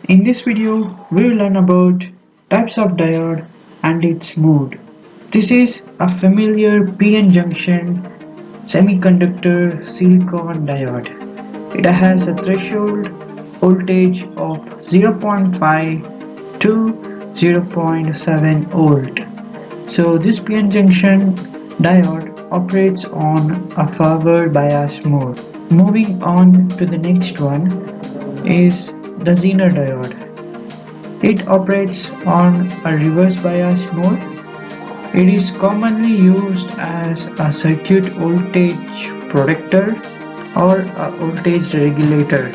In this video, we will learn about types of diode and its mode. This is a familiar PN junction semiconductor silicon diode. It has a threshold voltage of 0.5 to 0.7 volt. So this PN junction diode operates on a forward bias mode. Moving on to the next one is the Zener Diode. It operates on a reverse bias mode. It is commonly used as a circuit voltage protector or a voltage regulator.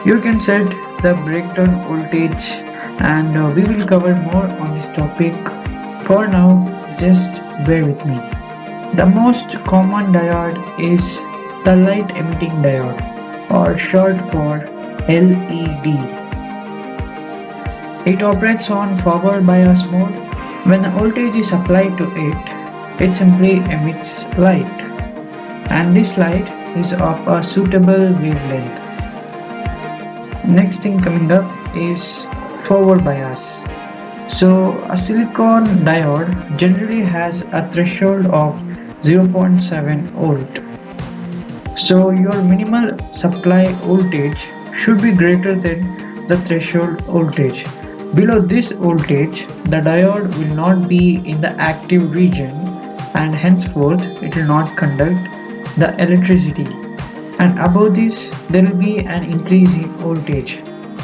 You can set the breakdown voltage and we will cover more on this topic. For now, just bear with me. The most common diode is the light emitting diode, or short for LED. It operates on forward bias mode. When the voltage is applied to it, it simply emits light, and this light is of a suitable wavelength. Next thing coming up is forward bias. So a silicon diode generally has a threshold of 0.7 volt. So your minimal supply voltage should be greater than the threshold voltage. Below this voltage, the diode will not be in the active region and henceforth it will not conduct the electricity. And above this, there will be an increase in voltage.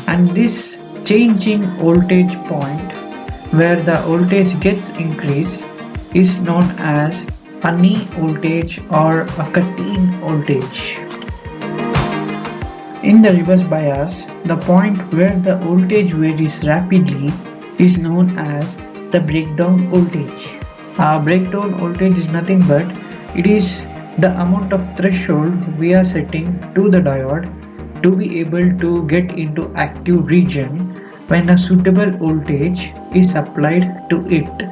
And this change in voltage point where the voltage gets increased is known as a knee voltage or a cut-in voltage. In the reverse bias, the point where the voltage varies rapidly is known as the breakdown voltage. Breakdown voltage is nothing but it is the amount of threshold we are setting to the diode to be able to get into active region when a suitable voltage is applied to it.